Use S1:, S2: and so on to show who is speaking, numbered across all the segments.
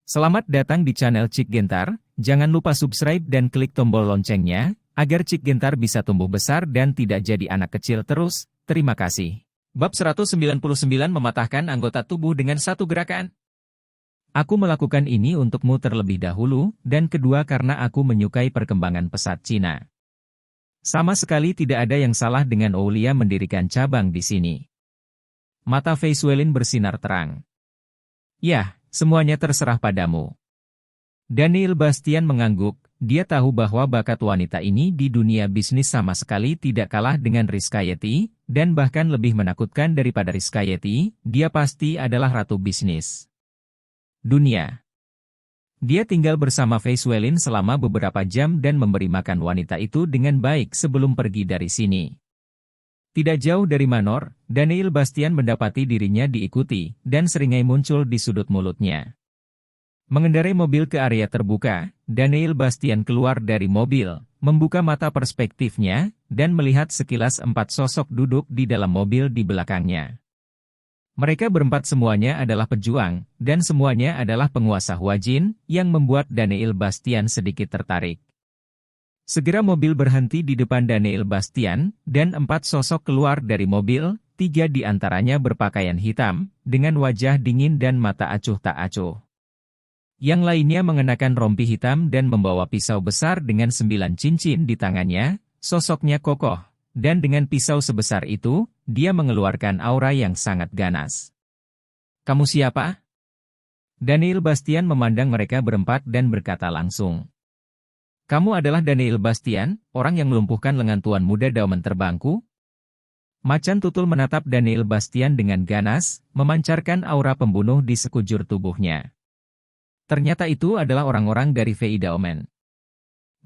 S1: Selamat datang di channel Cik Gentar, jangan lupa subscribe dan klik tombol loncengnya, agar Cik Gentar bisa tumbuh besar dan tidak jadi anak kecil terus, terima kasih. Bab 199 mematahkan anggota tubuh dengan satu gerakan. Aku melakukan ini untukmu terlebih dahulu, dan kedua karena aku menyukai perkembangan pesat Cina. Sama sekali tidak ada yang salah dengan Oulia mendirikan cabang di sini. Mata Fei Suelin bersinar terang. Yah, semuanya terserah padamu. Daniel Bastian mengangguk, dia tahu bahwa bakat wanita ini di dunia bisnis sama sekali tidak kalah dengan Rizka Yeti, dan bahkan lebih menakutkan daripada Rizka Yeti, dia pasti adalah ratu bisnis dunia. Dia tinggal bersama Fei Suelin selama beberapa jam dan memberi makan wanita itu dengan baik sebelum pergi dari sini. Tidak jauh dari Manor, Daniel Bastian mendapati dirinya diikuti, dan seringai muncul di sudut mulutnya. Mengendarai mobil ke area terbuka, Daniel Bastian keluar dari mobil, membuka mata perspektifnya, dan melihat sekilas 4 sosok duduk di dalam mobil di belakangnya. Mereka berempat semuanya adalah pejuang, dan semuanya adalah penguasa Huajin, yang membuat Daniel Bastian sedikit tertarik. Segera mobil berhenti di depan Daniel Bastian, dan 4 sosok keluar dari mobil, 3 di antaranya berpakaian hitam, dengan wajah dingin dan mata acuh tak acuh. Yang lainnya mengenakan rompi hitam dan membawa pisau besar dengan 9 cincin di tangannya, sosoknya kokoh, dan dengan pisau sebesar itu, dia mengeluarkan aura yang sangat ganas. Kamu siapa? Daniel Bastian memandang mereka berempat dan berkata langsung. Kamu adalah Daniel Bastian, orang yang melumpuhkan lengan tuan muda daumen terbangku? Macan tutul menatap Daniel Bastian dengan ganas, memancarkan aura pembunuh di sekujur tubuhnya. Ternyata itu adalah orang-orang dari Fei Daomen.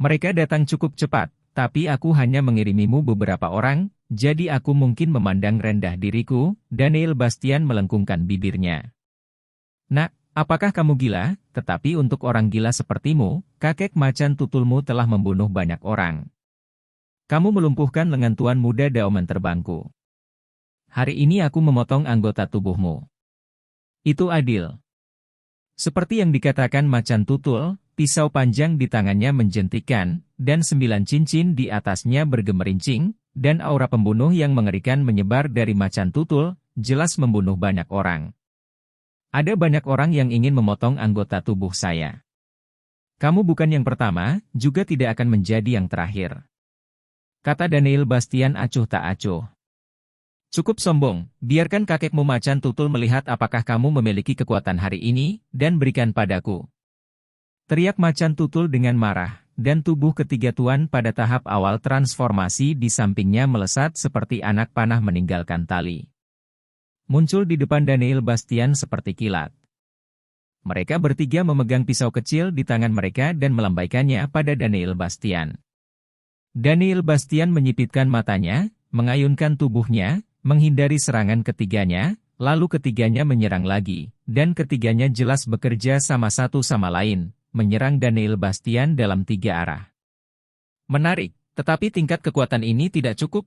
S1: Mereka datang cukup cepat, tapi aku hanya mengirimimu beberapa orang, jadi aku mungkin memandang rendah diriku. Daniel Bastian melengkungkan bibirnya. Nak, apakah kamu gila? Tetapi untuk orang gila sepertimu, kakek macan tutulmu telah membunuh banyak orang. Kamu melumpuhkan lengan tuan muda daumen terbangku. Hari ini aku memotong anggota tubuhmu. Itu adil. Seperti yang dikatakan macan tutul, pisau panjang di tangannya menjentikan, dan 9 cincin di atasnya bergemerincing, dan aura pembunuh yang mengerikan menyebar dari macan tutul, jelas membunuh banyak orang. Ada banyak orang yang ingin memotong anggota tubuh saya. Kamu bukan yang pertama, juga tidak akan menjadi yang terakhir. Kata Daniel Bastian acuh tak acuh. Cukup sombong, biarkan kakekmu macan tutul melihat apakah kamu memiliki kekuatan hari ini, dan berikan padaku. Teriak macan tutul dengan marah, dan tubuh ketiga tuan pada tahap awal transformasi di sampingnya melesat seperti anak panah meninggalkan tali. Muncul di depan Daniel Bastian seperti kilat. Mereka bertiga memegang pisau kecil di tangan mereka dan melambaikannya pada Daniel Bastian. Daniel Bastian menyipitkan matanya, mengayunkan tubuhnya, menghindari serangan ketiganya, lalu ketiganya menyerang lagi, dan ketiganya jelas bekerja sama satu sama lain, menyerang Daniel Bastian dalam 3 arah. Menarik, tetapi tingkat kekuatan ini tidak cukup.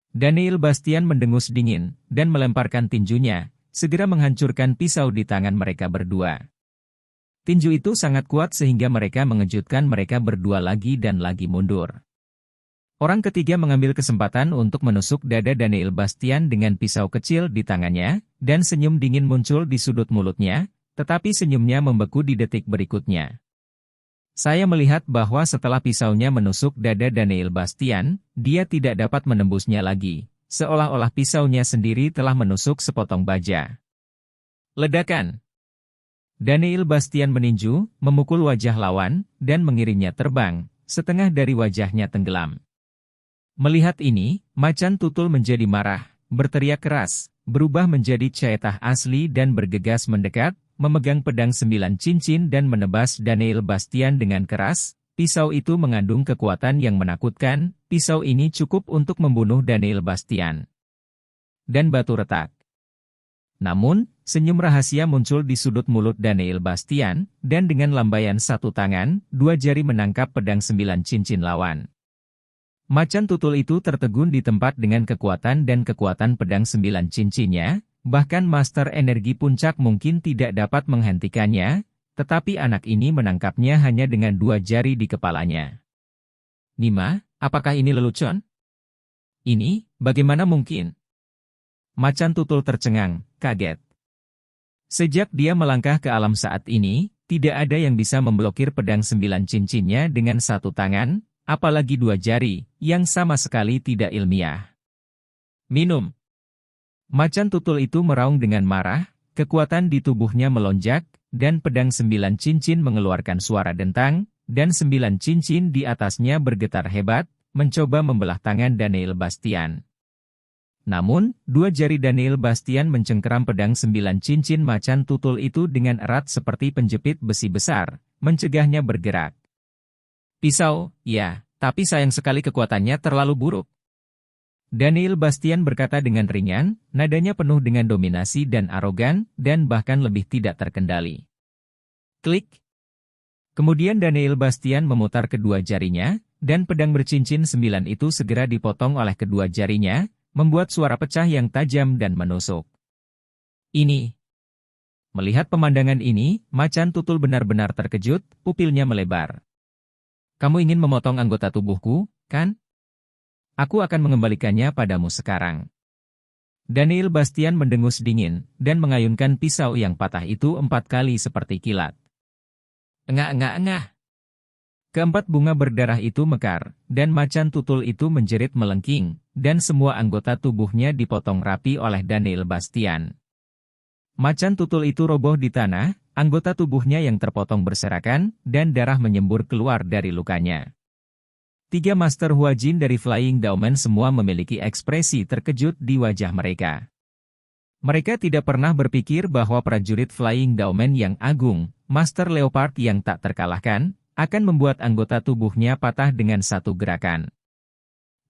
S1: Daniel Bastian mendengus dingin, dan melemparkan tinjunya, segera menghancurkan pisau di tangan mereka berdua. Tinju itu sangat kuat sehingga mereka mengejutkan mereka berdua lagi dan lagi mundur. Orang ketiga mengambil kesempatan untuk menusuk dada Daniel Bastian dengan pisau kecil di tangannya, dan senyum dingin muncul di sudut mulutnya, tetapi senyumnya membeku di detik berikutnya. Saya melihat bahwa setelah pisaunya menusuk dada Daniel Bastian, dia tidak dapat menembusnya lagi, seolah-olah pisaunya sendiri telah menusuk sepotong baja. Ledakan! Daniel Bastian meninju, memukul wajah lawan, dan mengirimnya terbang, setengah dari wajahnya tenggelam. Melihat ini, macan tutul menjadi marah, berteriak keras, berubah menjadi Caetah asli dan bergegas mendekat, memegang pedang 9 cincin dan menebas Daniel Bastian dengan keras. Pisau itu mengandung kekuatan yang menakutkan, pisau ini cukup untuk membunuh Daniel Bastian. Dan batu retak. Namun, senyum rahasia muncul di sudut mulut Daniel Bastian, dan dengan lambaian satu tangan, 2 jari menangkap pedang 9 cincin lawan. Macan tutul itu tertegun di tempat dengan kekuatan dan kekuatan pedang 9 cincinnya, bahkan Master Energi Puncak mungkin tidak dapat menghentikannya, tetapi anak ini menangkapnya hanya dengan 2 jari di kepalanya. Nima, apakah ini lelucon? Ini, bagaimana mungkin? Macan tutul tercengang, kaget. Sejak dia melangkah ke alam saat ini, tidak ada yang bisa memblokir pedang 9 cincinnya dengan 1 tangan, apalagi 2 jari, yang sama sekali tidak ilmiah. Minum. Macan tutul itu meraung dengan marah, kekuatan di tubuhnya melonjak, dan pedang 9 cincin mengeluarkan suara dentang, dan 9 cincin di atasnya bergetar hebat, mencoba membelah tangan Daniel Bastian. Namun, 2 jari Daniel Bastian mencengkeram pedang 9 cincin macan tutul itu dengan erat seperti penjepit besi besar, mencegahnya bergerak. Pisau, ya, tapi sayang sekali kekuatannya terlalu buruk. Daniel Bastian berkata dengan ringan, nadanya penuh dengan dominasi dan arogan, dan bahkan lebih tidak terkendali. Klik. Kemudian Daniel Bastian memutar kedua jarinya, dan pedang bercincin 9 itu segera dipotong oleh kedua jarinya, membuat suara pecah yang tajam dan menusuk. Ini. Melihat pemandangan ini, macan tutul benar-benar terkejut, pupilnya melebar. Kamu ingin memotong anggota tubuhku, kan? Aku akan mengembalikannya padamu sekarang. Daniel Bastian mendengus dingin, dan mengayunkan pisau yang patah itu 4 kali seperti kilat. Engah. Keempat bunga berdarah itu mekar, dan macan tutul itu menjerit melengking, dan semua anggota tubuhnya dipotong rapi oleh Daniel Bastian. Macan tutul itu roboh di tanah, anggota tubuhnya yang terpotong berserakan, dan darah menyembur keluar dari lukanya. 3 Master Huajin dari Flying Daomen semua memiliki ekspresi terkejut di wajah mereka. Mereka tidak pernah berpikir bahwa prajurit Flying Daomen yang agung, Master Leopard yang tak terkalahkan, akan membuat anggota tubuhnya patah dengan 1 gerakan.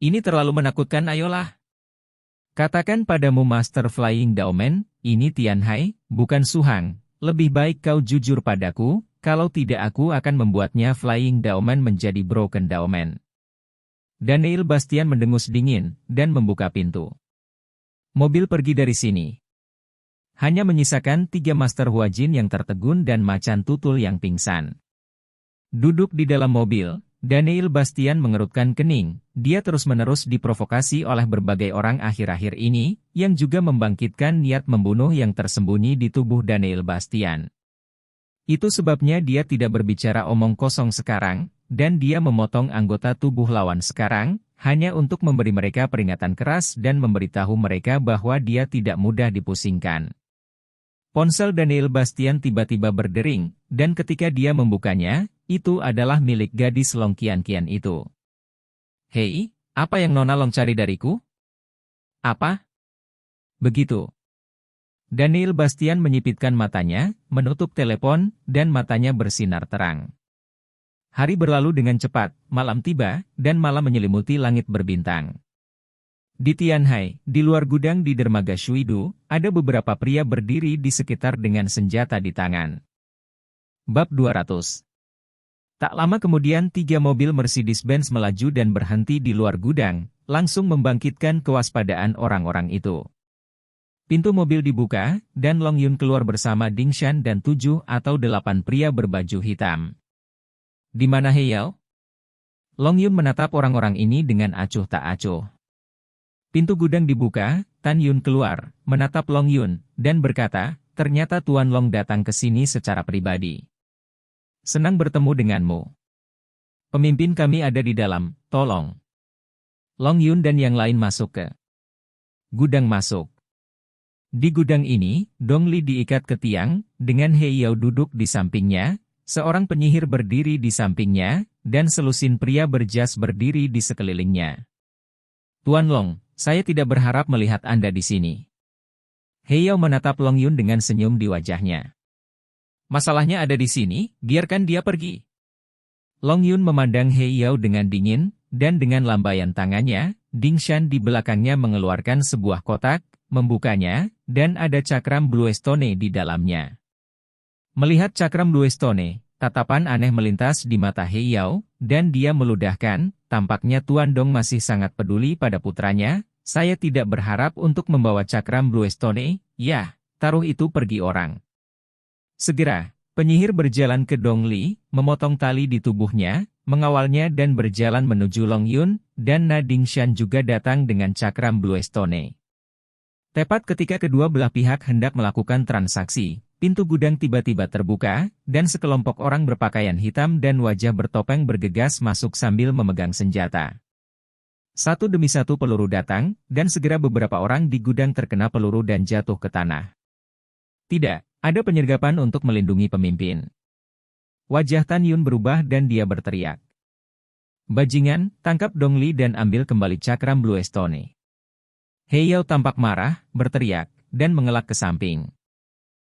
S1: Ini terlalu menakutkan, ayolah. Katakan padamu Master Flying Daomen, ini Tianhai, bukan Suhang. Lebih baik kau jujur padaku, kalau tidak aku akan membuatnya Flying Daomen menjadi Broken Daomen. Daniel Bastian mendengus dingin, dan membuka pintu. Mobil pergi dari sini. Hanya menyisakan 3 Master Huajin yang tertegun dan macan tutul yang pingsan. Duduk di dalam mobil, Daniel Bastian mengerutkan kening, dia terus-menerus diprovokasi oleh berbagai orang akhir-akhir ini, yang juga membangkitkan niat membunuh yang tersembunyi di tubuh Daniel Bastian. Itu sebabnya dia tidak berbicara omong kosong sekarang, dan dia memotong anggota tubuh lawan sekarang, hanya untuk memberi mereka peringatan keras dan memberitahu mereka bahwa dia tidak mudah dipusingkan. Ponsel Daniel Bastian tiba-tiba berdering, dan ketika dia membukanya, itu adalah milik gadis Long Qianqian itu. Hei, apa yang Nona Long cari dariku? Apa? Begitu. Daniel Bastian menyipitkan matanya, menutup telepon, dan matanya bersinar terang. Hari berlalu dengan cepat, malam tiba, dan malam menyelimuti langit berbintang. Di Tianhai, di luar gudang di dermaga Shuidu, ada beberapa pria berdiri di sekitar dengan senjata di tangan. Bab 200. Tak lama kemudian 3 mobil Mercedes-Benz melaju dan berhenti di luar gudang, langsung membangkitkan kewaspadaan orang-orang itu. Pintu mobil dibuka, dan Long Yun keluar bersama Ding Shan dan 7 atau 8 pria berbaju hitam. Di mana He Yao? Long Yun menatap orang-orang ini dengan acuh tak acuh. Pintu gudang dibuka, Tan Yun keluar, menatap Long Yun, dan berkata, ternyata Tuan Long datang ke sini secara pribadi. Senang bertemu denganmu. Pemimpin kami ada di dalam, tolong. Long Yun dan yang lain masuk ke gudang masuk. Di gudang ini, Dong Li diikat ke tiang, dengan He Yao duduk di sampingnya, seorang penyihir berdiri di sampingnya, dan selusin pria berjas berdiri di sekelilingnya. Tuan Long, saya tidak berharap melihat Anda di sini. He Yao menatap Long Yun dengan senyum di wajahnya. Masalahnya ada di sini, biarkan dia pergi. Long Yun memandang He Yao dengan dingin, dan dengan lambaian tangannya, Ding Shan di belakangnya mengeluarkan sebuah kotak, membukanya, dan ada cakram Blue Stone di dalamnya. Melihat cakram Blue Stone, tatapan aneh melintas di mata He Yao, dan dia meludahkan, tampaknya Tuan Dong masih sangat peduli pada putranya, saya tidak berharap untuk membawa cakram Blue Stone, ya, taruh itu pergi orang. Segera, Penyihir berjalan ke Dong Li, memotong tali di tubuhnya, mengawalnya dan berjalan menuju Long Yun, dan Na Dingshan juga datang dengan cakram Blue Stone. Tepat ketika kedua belah pihak hendak melakukan transaksi, pintu gudang tiba-tiba terbuka, dan sekelompok orang berpakaian hitam dan wajah bertopeng bergegas masuk sambil memegang senjata. Satu demi satu peluru datang, dan segera beberapa orang di gudang terkena peluru dan jatuh ke tanah. Tidak, ada penyergapan untuk melindungi pemimpin. Wajah Tan Yun berubah dan dia berteriak. Bajingan, tangkap Dong Li dan ambil kembali cakram Blue Stone. He Yao tampak marah, berteriak, dan mengelak ke samping.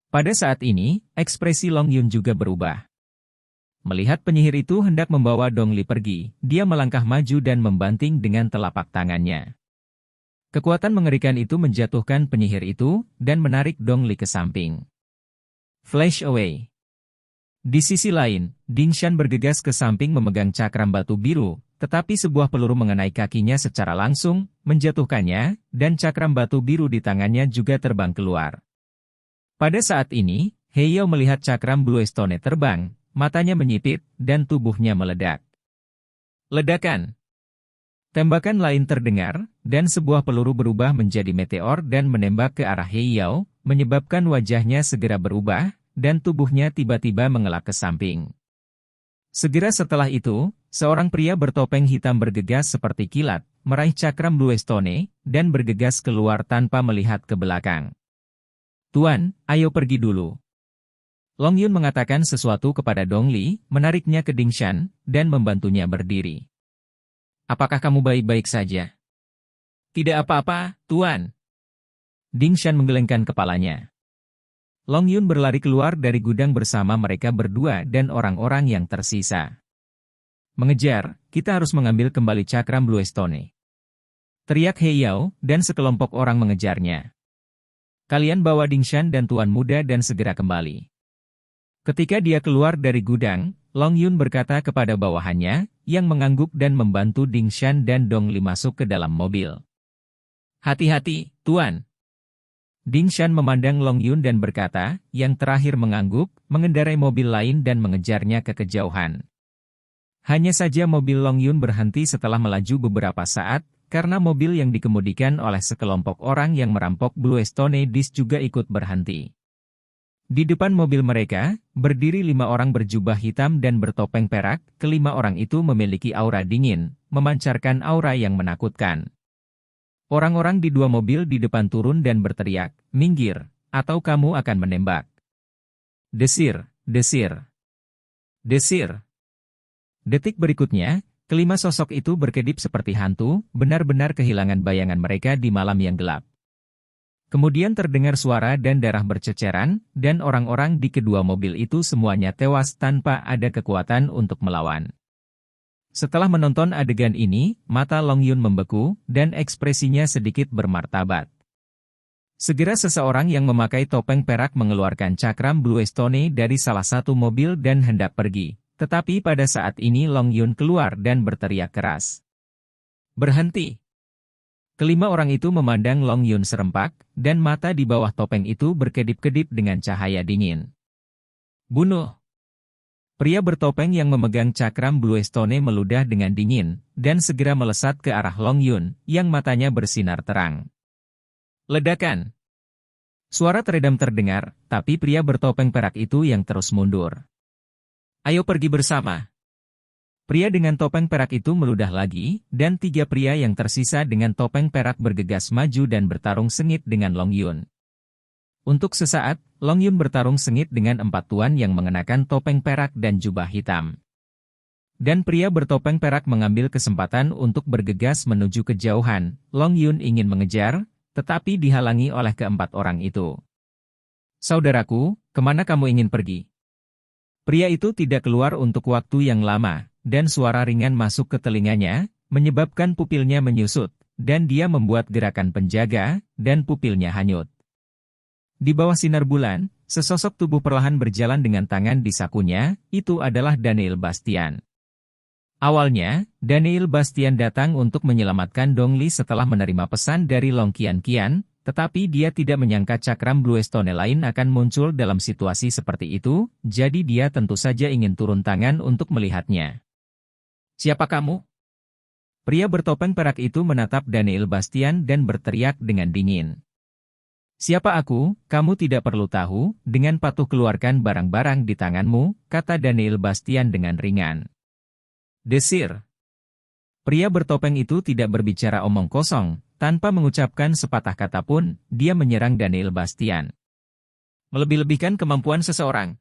S1: Pada saat ini, ekspresi Long Yun juga berubah. Melihat penyihir itu hendak membawa Dong Li pergi, dia melangkah maju dan membanting dengan telapak tangannya. Kekuatan mengerikan itu menjatuhkan penyihir itu, dan menarik Dong Li ke samping. Flash away. Di sisi lain, Dingshan bergegas ke samping memegang cakram batu biru, tetapi sebuah peluru mengenai kakinya secara langsung, menjatuhkannya, dan cakram batu biru di tangannya juga terbang keluar. Pada saat ini, He Yao melihat cakram Blue Stone terbang, matanya menyipit, dan tubuhnya meledak. Ledakan. Tembakan lain terdengar, dan sebuah peluru berubah menjadi meteor dan menembak ke arah He Yao, menyebabkan wajahnya segera berubah, dan tubuhnya tiba-tiba mengelak ke samping. Segera setelah itu, seorang pria bertopeng hitam bergegas seperti kilat, meraih cakram Blue Stone, dan bergegas keluar tanpa melihat ke belakang. Tuan, ayo pergi dulu. Long Yun mengatakan sesuatu kepada Dong Li, menariknya ke Dingshan, dan membantunya berdiri. Apakah kamu baik-baik saja? Tidak apa-apa, Tuan. Dingshan menggelengkan kepalanya. Long Yun berlari keluar dari gudang bersama mereka berdua dan orang-orang yang tersisa. Mengejar, kita harus mengambil kembali cakram Blue Stone. Teriak He Yao, dan sekelompok orang mengejarnya. Kalian bawa Dingshan dan Tuan Muda dan segera kembali. Ketika dia keluar dari gudang, Long Yun berkata kepada bawahannya, yang mengangguk dan membantu Dingshan dan Dong Li masuk ke dalam mobil. Hati-hati, Tuan. Dingshan memandang Long Yun dan berkata, yang terakhir mengangguk, mengendarai mobil lain dan mengejarnya ke kejauhan. Hanya saja mobil Long Yun berhenti setelah melaju beberapa saat, karena mobil yang dikemudikan oleh sekelompok orang yang merampok Blue Stone Disc juga ikut berhenti. Di depan mobil mereka, berdiri 5 orang berjubah hitam dan bertopeng perak, kelima orang itu memiliki aura dingin, memancarkan aura yang menakutkan. Orang-orang di 2 mobil di depan turun dan berteriak, minggir, atau kamu akan menembak. Desir, desir, desir. Detik berikutnya, kelima sosok itu berkedip seperti hantu, benar-benar kehilangan bayangan mereka di malam yang gelap. Kemudian terdengar suara dan darah berceceran, dan orang-orang di kedua mobil itu semuanya tewas tanpa ada kekuatan untuk melawan. Setelah menonton adegan ini, mata Long Yun membeku, dan ekspresinya sedikit bermartabat. Segera seseorang yang memakai topeng perak mengeluarkan cakram Blue Stone dari salah satu mobil dan hendak pergi, tetapi pada saat ini Long Yun keluar dan berteriak keras. Berhenti! Kelima orang itu memandang Long Yun serempak, dan mata di bawah topeng itu berkedip-kedip dengan cahaya dingin. Bunuh! Pria bertopeng yang memegang cakram Blue Stone meludah dengan dingin, dan segera melesat ke arah Long Yun, yang matanya bersinar terang. Ledakan! Suara teredam terdengar, tapi pria bertopeng perak itu yang terus mundur. Ayo pergi bersama! Pria dengan topeng perak itu meludah lagi, dan 3 pria yang tersisa dengan topeng perak bergegas maju dan bertarung sengit dengan Long Yun. Untuk sesaat, Long Yun bertarung sengit dengan 4 tuan yang mengenakan topeng perak dan jubah hitam. Dan pria bertopeng perak mengambil kesempatan untuk bergegas menuju kejauhan. Long Yun ingin mengejar, tetapi dihalangi oleh keempat orang itu. Saudaraku, kemana kamu ingin pergi? Pria itu tidak keluar untuk waktu yang lama, dan suara ringan masuk ke telinganya, menyebabkan pupilnya menyusut, dan dia membuat gerakan penjaga, dan pupilnya hanyut. Di bawah sinar bulan, sesosok tubuh perlahan berjalan dengan tangan di sakunya, itu adalah Daniel Bastian. Awalnya, Daniel Bastian datang untuk menyelamatkan Dong Li setelah menerima pesan dari Long Qian Qian, Tetapi dia tidak menyangka cakram Bluestone lain akan muncul dalam situasi seperti itu, jadi dia tentu saja ingin turun tangan untuk melihatnya. "Siapa kamu?" Pria bertopeng perak itu menatap Daniel Bastian dan berteriak dengan dingin. "Siapa aku, kamu tidak perlu tahu, dengan patuh keluarkan barang-barang di tanganmu," kata Daniel Bastian dengan ringan. "Desir." Pria bertopeng itu tidak berbicara omong kosong. Tanpa mengucapkan sepatah kata pun, dia menyerang Daniel Bastian. Melebih-lebihkan kemampuan seseorang.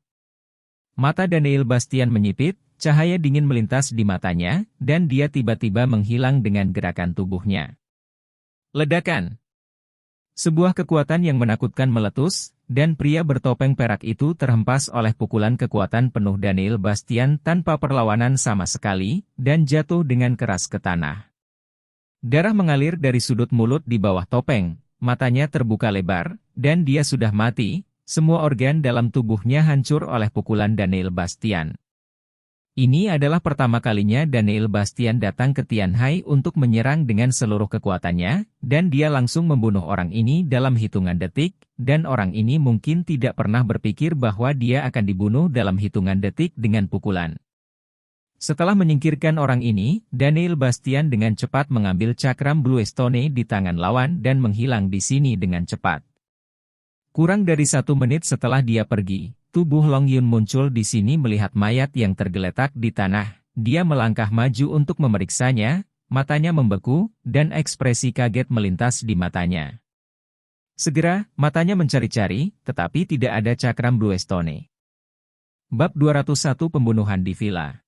S1: Mata Daniel Bastian menyipit, cahaya dingin melintas di matanya, dan dia tiba-tiba menghilang dengan gerakan tubuhnya. Ledakan. Sebuah kekuatan yang menakutkan meletus, dan pria bertopeng perak itu terhempas oleh pukulan kekuatan penuh Daniel Bastian tanpa perlawanan sama sekali, dan jatuh dengan keras ke tanah. Darah mengalir dari sudut mulut di bawah topeng, matanya terbuka lebar, dan dia sudah mati, semua organ dalam tubuhnya hancur oleh pukulan Daniel Bastian. Ini adalah pertama kalinya Daniel Bastian datang ke Tianhai untuk menyerang dengan seluruh kekuatannya, dan dia langsung membunuh orang ini dalam hitungan detik, dan orang ini mungkin tidak pernah berpikir bahwa dia akan dibunuh dalam hitungan detik dengan pukulan. Setelah menyingkirkan orang ini, Daniel Bastian dengan cepat mengambil cakram Bluestone di tangan lawan dan menghilang di sini dengan cepat. Kurang dari 1 menit setelah dia pergi, tubuh Long Yun muncul di sini melihat mayat yang tergeletak di tanah. Dia melangkah maju untuk memeriksanya, matanya membeku, dan ekspresi kaget melintas di matanya. Segera, matanya mencari-cari, tetapi tidak ada cakram Bluestone. Bab 201 Pembunuhan di Villa.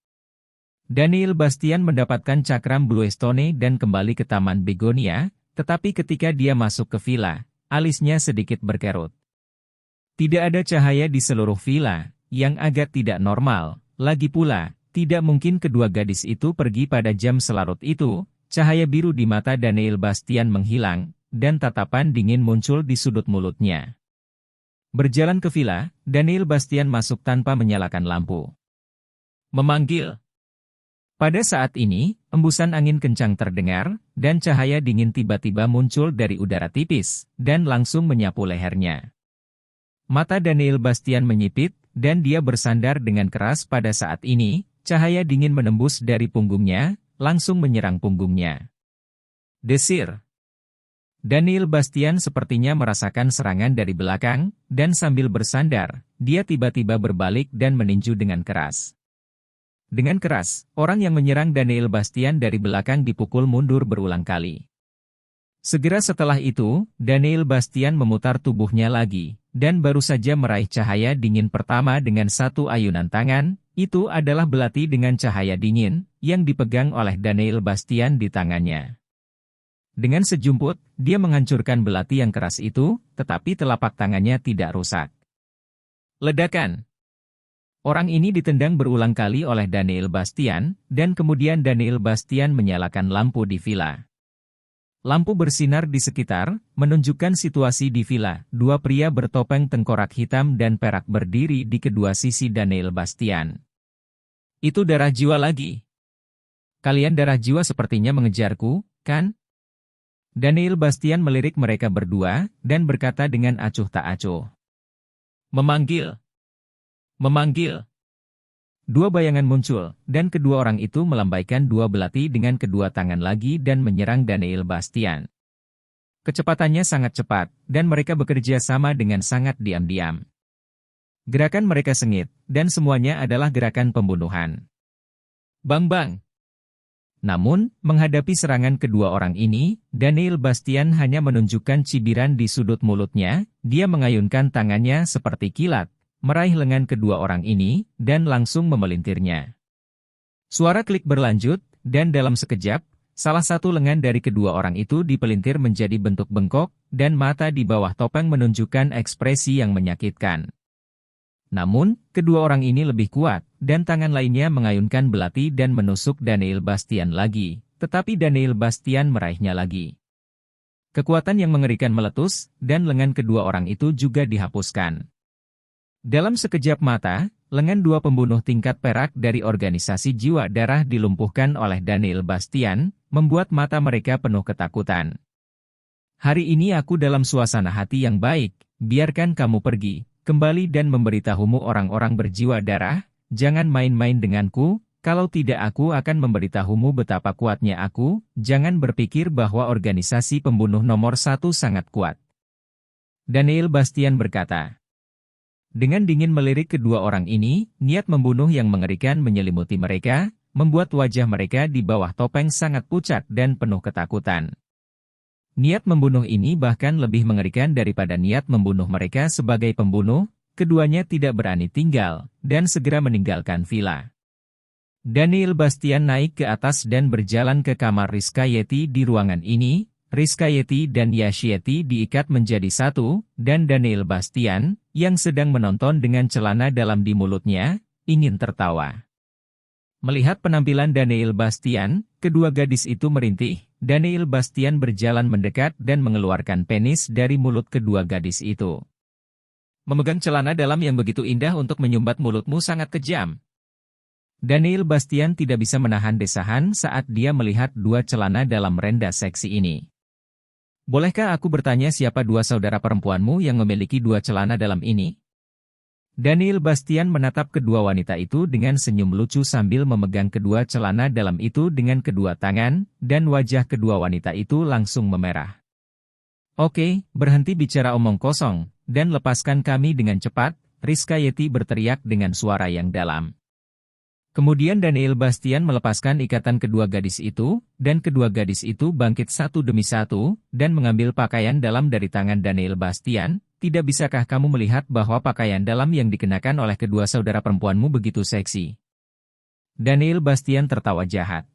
S1: Daniel Bastian mendapatkan cakram Bluestone dan kembali ke Taman Begonia, tetapi ketika dia masuk ke villa, alisnya sedikit berkerut. Tidak ada cahaya di seluruh villa, yang agak tidak normal. Lagi pula, tidak mungkin kedua gadis itu pergi pada jam selarut itu. Cahaya biru di mata Daniel Bastian menghilang, dan tatapan dingin muncul di sudut mulutnya. Berjalan ke villa, Daniel Bastian masuk tanpa menyalakan lampu. Memanggil. Pada saat ini, embusan angin kencang terdengar, dan cahaya dingin tiba-tiba muncul dari udara tipis, dan langsung menyapu lehernya. Mata Daniel Bastian menyipit, dan dia bersandar dengan keras pada saat ini, cahaya dingin menembus dari punggungnya, langsung menyerang punggungnya. Desir. Daniel Bastian sepertinya merasakan serangan dari belakang, dan sambil bersandar, dia tiba-tiba berbalik dan meninju dengan keras. Dengan keras, orang yang menyerang Daniel Bastian dari belakang dipukul mundur berulang kali. Segera setelah itu, Daniel Bastian memutar tubuhnya lagi, dan baru saja meraih cahaya dingin pertama dengan satu ayunan tangan. Itu adalah belati dengan cahaya dingin, yang dipegang oleh Daniel Bastian di tangannya. Dengan sejumput, dia menghancurkan belati yang keras itu, tetapi telapak tangannya tidak rusak. Ledakan. Orang ini ditendang berulang kali oleh Daniel Bastian, dan kemudian Daniel Bastian menyalakan lampu di villa. Lampu bersinar di sekitar, menunjukkan situasi di villa. Dua pria bertopeng tengkorak hitam dan perak berdiri di kedua sisi Daniel Bastian. Itu darah jiwa lagi. Kalian darah jiwa sepertinya mengejarku, kan? Daniel Bastian melirik mereka berdua, dan berkata dengan acuh tak acuh. Memanggil. Memanggil. Dua bayangan muncul, dan kedua orang itu melambaikan dua belati dengan kedua tangan lagi dan menyerang Daniel Bastian. Kecepatannya sangat cepat, dan mereka bekerja sama dengan sangat diam-diam. Gerakan mereka sengit, dan semuanya adalah gerakan pembunuhan. Bang-bang. Namun, menghadapi serangan kedua orang ini, Daniel Bastian hanya menunjukkan cibiran di sudut mulutnya, dia mengayunkan tangannya seperti kilat, meraih lengan kedua orang ini, dan langsung memelintirnya. Suara klik berlanjut, dan dalam sekejap, salah satu lengan dari kedua orang itu dipelintir menjadi bentuk bengkok, dan mata di bawah topeng menunjukkan ekspresi yang menyakitkan. Namun, kedua orang ini lebih kuat, dan tangan lainnya mengayunkan belati dan menusuk Daniel Bastian lagi, tetapi Daniel Bastian meraihnya lagi. Kekuatan yang mengerikan meletus, dan lengan kedua orang itu juga dihapuskan. Dalam sekejap mata, lengan dua pembunuh tingkat perak dari organisasi jiwa darah dilumpuhkan oleh Daniel Bastian, membuat mata mereka penuh ketakutan. Hari ini aku dalam suasana hati yang baik, biarkan kamu pergi, kembali dan memberitahumu orang-orang berjiwa darah, jangan main-main denganku, kalau tidak aku akan memberitahumu betapa kuatnya aku, jangan berpikir bahwa organisasi pembunuh nomor 1 sangat kuat. Daniel Bastian berkata. Dengan dingin melirik kedua orang ini, niat membunuh yang mengerikan menyelimuti mereka, membuat wajah mereka di bawah topeng sangat pucat dan penuh ketakutan. Niat membunuh ini bahkan lebih mengerikan daripada niat membunuh mereka sebagai pembunuh, keduanya tidak berani tinggal, dan segera meninggalkan villa. Daniel Bastian naik ke atas dan berjalan ke kamar Rizka Yeti di ruangan ini. Rizka Yeti dan Yashieti diikat menjadi satu, dan Daniel Bastian, yang sedang menonton dengan celana dalam di mulutnya, ingin tertawa. Melihat penampilan Daniel Bastian, kedua gadis itu merintih. Daniel Bastian berjalan mendekat dan mengeluarkan penis dari mulut kedua gadis itu. Memegang celana dalam yang begitu indah untuk menyumbat mulutmu sangat kejam. Daniel Bastian tidak bisa menahan desahan saat dia melihat dua celana dalam rendah seksi ini. Bolehkah aku bertanya siapa dua saudara perempuanmu yang memiliki dua celana dalam ini? Daniel Bastian menatap kedua wanita itu dengan senyum lucu sambil memegang kedua celana dalam itu dengan kedua tangan, dan wajah kedua wanita itu langsung memerah. Oke, berhenti bicara omong kosong, dan lepaskan kami dengan cepat, Rizka Yeti berteriak dengan suara yang dalam. Kemudian Daniel Bastian melepaskan ikatan kedua gadis itu, dan kedua gadis itu bangkit satu demi satu, dan mengambil pakaian dalam dari tangan Daniel Bastian. Tidak bisakah kamu melihat bahwa pakaian dalam yang dikenakan oleh kedua saudara perempuanmu begitu seksi? Daniel Bastian tertawa jahat.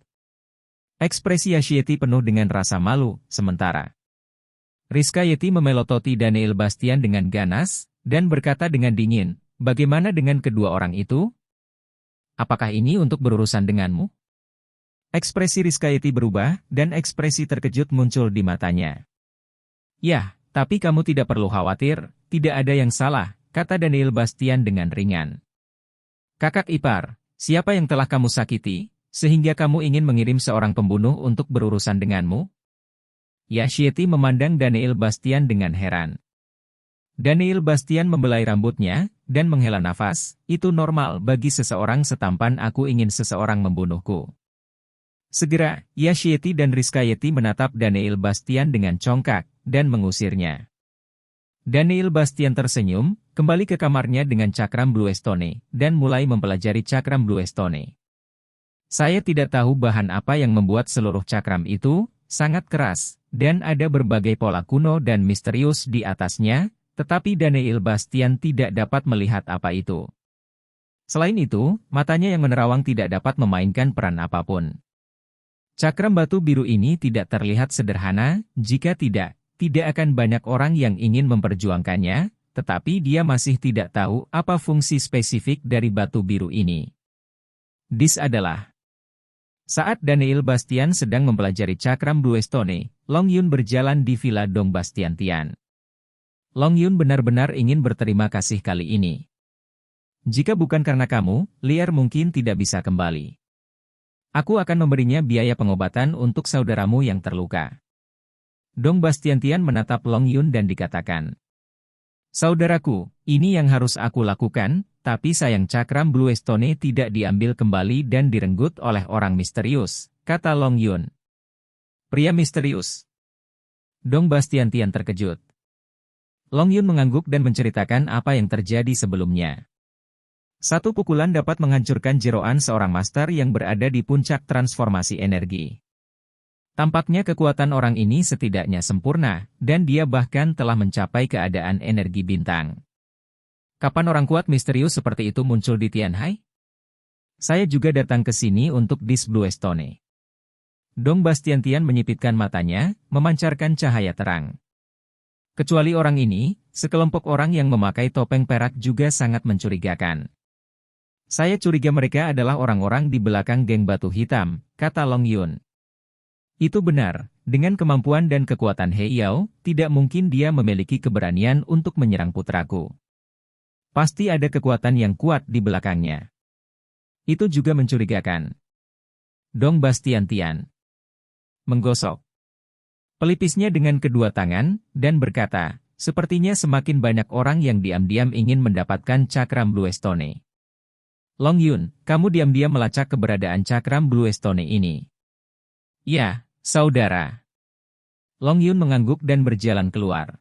S1: Ekspresi Yashieti penuh dengan rasa malu, sementara Rizka Yeti memelototi Daniel Bastian dengan ganas, dan berkata dengan dingin, bagaimana dengan kedua orang itu? Apakah ini untuk berurusan denganmu? Ekspresi Rizka Yeti berubah, dan ekspresi terkejut muncul di matanya. Ya, tapi kamu tidak perlu khawatir, tidak ada yang salah, kata Daniel Bastian dengan ringan. Kakak ipar, siapa yang telah kamu sakiti, sehingga kamu ingin mengirim seorang pembunuh untuk berurusan denganmu? Yashieti memandang Daniel Bastian dengan heran. Daniel Bastian membelai rambutnya, dan menghela nafas, itu normal bagi seseorang setampan aku ingin seseorang membunuhku. Segera, Yashieti dan Rizka Yeti menatap Daniel Bastian dengan congkak, dan mengusirnya. Daniel Bastian tersenyum, kembali ke kamarnya dengan cakram Blue Stone, dan mulai mempelajari cakram Blue Stone. Saya tidak tahu bahan apa yang membuat seluruh cakram itu, sangat keras, dan ada berbagai pola kuno dan misterius di atasnya, tetapi Daniel Bastian tidak dapat melihat apa itu. Selain itu, matanya yang menerawang tidak dapat memainkan peran apapun. Cakram batu biru ini tidak terlihat sederhana, jika tidak akan banyak orang yang ingin memperjuangkannya, tetapi dia masih tidak tahu apa fungsi spesifik dari batu biru ini. Dis adalah saat Daniel Bastian sedang mempelajari cakram Blue Stone, Long Yun berjalan di Villa Dong Bastiantian. Long Yun benar-benar ingin berterima kasih kali ini. Jika bukan karena kamu, Lier mungkin tidak bisa kembali. Aku akan memberinya biaya pengobatan untuk saudaramu yang terluka. Dong Bastiantian menatap Long Yun dan dikatakan, saudaraku, ini yang harus aku lakukan, tapi sayang cakram Blue Stone tidak diambil kembali dan direnggut oleh orang misterius, kata Long Yun. Pria misterius. Dong Bastiantian terkejut. Long Yun mengangguk dan menceritakan apa yang terjadi sebelumnya. Satu pukulan dapat menghancurkan jeroan seorang master yang berada di puncak transformasi energi. Tampaknya kekuatan orang ini setidaknya sempurna, dan dia bahkan telah mencapai keadaan energi bintang. Kapan orang kuat misterius seperti itu muncul di Tianhai? Saya juga datang ke sini untuk dis Blue Stone. Dong Bastiantian menyipitkan matanya, memancarkan cahaya terang. Kecuali orang ini, sekelompok orang yang memakai topeng perak juga sangat mencurigakan. Saya curiga mereka adalah orang-orang di belakang geng batu hitam, kata Long Yun. Itu benar, dengan kemampuan dan kekuatan He Yao, tidak mungkin dia memiliki keberanian untuk menyerang putraku. Pasti ada kekuatan yang kuat di belakangnya. Itu juga mencurigakan. Dong Bastiantian menggosok Pelipisnya dengan kedua tangan, dan berkata, sepertinya semakin banyak orang yang diam-diam ingin mendapatkan cakram Blue Stone. Long Yun, kamu diam-diam melacak keberadaan cakram Blue Stone ini. Ya, saudara. Long Yun mengangguk dan berjalan keluar.